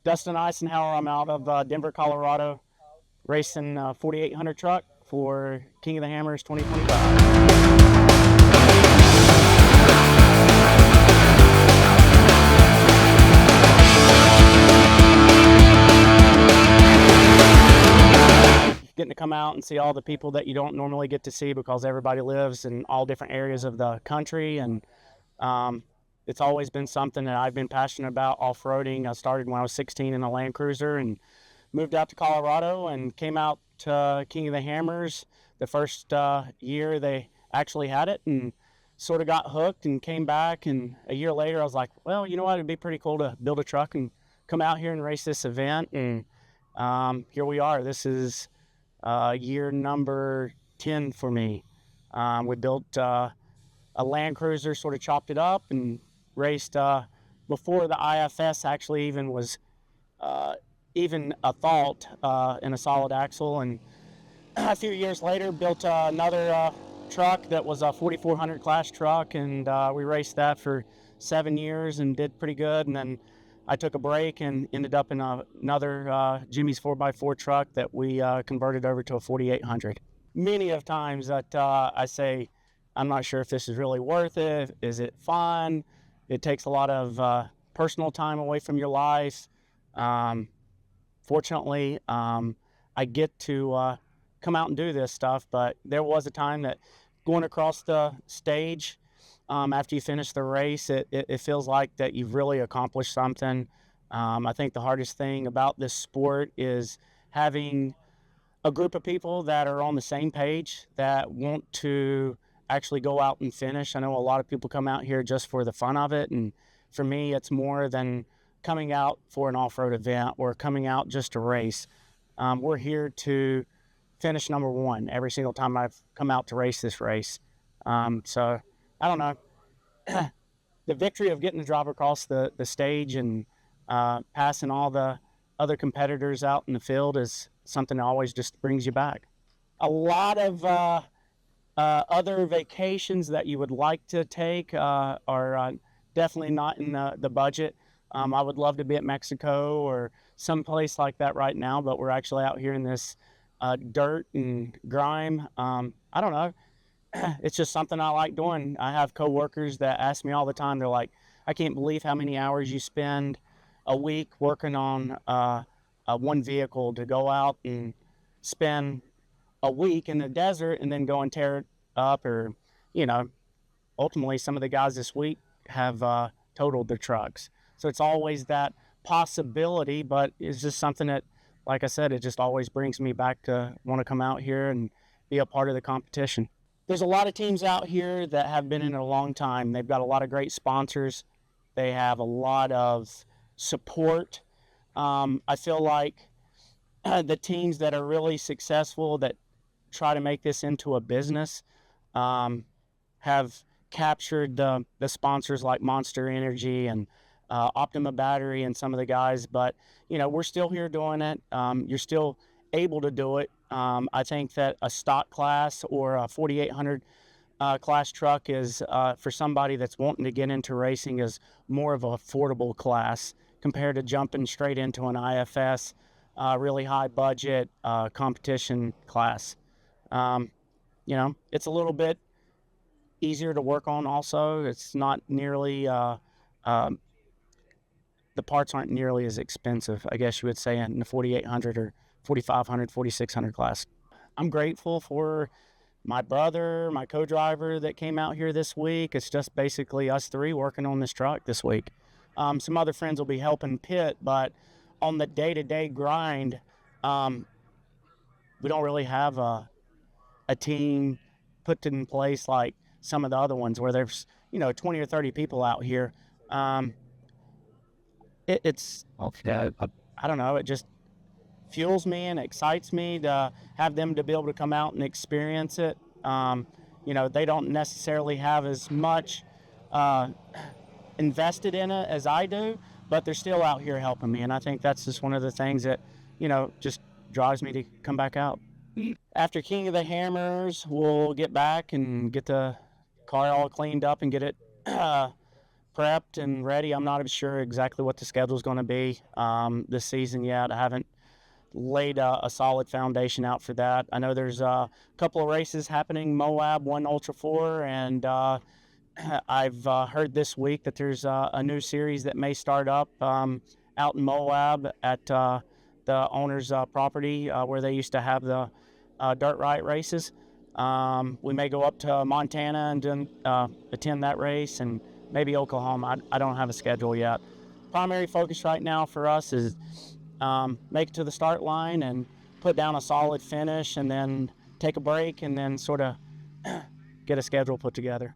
Dustin Isenhour. I'm out of Denver, Colorado, racing 4800 truck for King of the Hammers 2025. Getting to come out and see all the people that you don't normally get to see because everybody lives in all different areas of the country, and it's always been something that I've been passionate about, off-roading. I started when I was 16 in a Land Cruiser and moved out to Colorado and came out to King of the Hammers the first year they actually had it, and sort of got hooked and came back. And a year later I was like, well, you know what, it'd be pretty cool to build a truck and come out here and race this event. And here we are. This is year number 10 for me. We built a Land Cruiser, sort of chopped it up and raced before the IFS actually even was even a thought in a solid axle. And a few years later built another truck that was a 4400 class truck, and we raced that for 7 years and did pretty good. And then I took a break and ended up in another Jimmy's 4x4 truck that we converted over to a 4800. Many of times that I say, I'm not sure if this is really worth it. Is it fun? It takes a lot of personal time away from your life. Fortunately, I get to come out and do this stuff, but there was a time that going across the stage after you finish the race, it feels like that you've really accomplished something. I think the hardest thing about this sport is having a group of people that are on the same page, that want to actually go out and finish. I know a lot of people come out here just for the fun of it, and for me it's more than coming out for an off-road event or coming out just to race. We're here to finish number one every single time I've come out to race this race. So I don't know, the victory of getting to drive across the stage and passing all the other competitors out in the field is something that always just brings you back. A lot of other vacations that you would like to take are definitely not in the budget. I would love to be at Mexico or someplace like that right now, but we're actually out here in this dirt and grime. I don't know. It's just something I like doing. I have coworkers that ask me all the time. They're like, I can't believe how many hours you spend a week working on one vehicle, to go out and spend a week in the desert and then go and tear it up. Or, you know, ultimately some of the guys this week have totaled their trucks. So it's always that possibility, but it's just something that, like I said, it just always brings me back to want to come out here and be a part of the competition. There's a lot of teams out here that have been in it a long time. They've got a lot of great sponsors. They have a lot of support. I feel like the teams that are really successful, that try to make this into a business, have captured the sponsors like Monster Energy and Optima Battery and some of the guys. But, you know, we're still here doing it. You're still able to do it. I think that a stock class or a 4800 class truck is, for somebody that's wanting to get into racing, is more of an affordable class compared to jumping straight into an IFS, really high budget competition class. You know, it's a little bit easier to work on also. It's not nearly, the parts aren't nearly as expensive, I guess you would say, in the 4800 or 4500, 4600 class. I'm grateful for my brother, my co-driver that came out here this week. It's just basically us three working on this truck this week. Some other friends will be helping Pit, but on the day-to-day grind, we don't really have a team put in place like some of the other ones where there's, you know, 20 or 30 people out here. It's, I don't know, it just fuels me and excites me to have them to be able to come out and experience it. You know, they don't necessarily have as much invested in it as I do, but they're still out here helping me. And I think that's just one of the things that, you know, just drives me to come back out. After King of the Hammers, we'll get back and get the car all cleaned up and get it prepped and ready. I'm not sure exactly what the schedule is going to be this season yet. I haven't laid a solid foundation out for that. I know there's a couple of races happening, Moab, one Ultra 4, and I've heard this week that there's a new series that may start up out in Moab at the owner's property where they used to have the dirt riot races. We may go up to Montana and then, attend that race, and maybe Oklahoma. I don't have a schedule yet. Primary focus right now for us is make it to the start line and put down a solid finish, and then take a break, and then sort of get a schedule put together.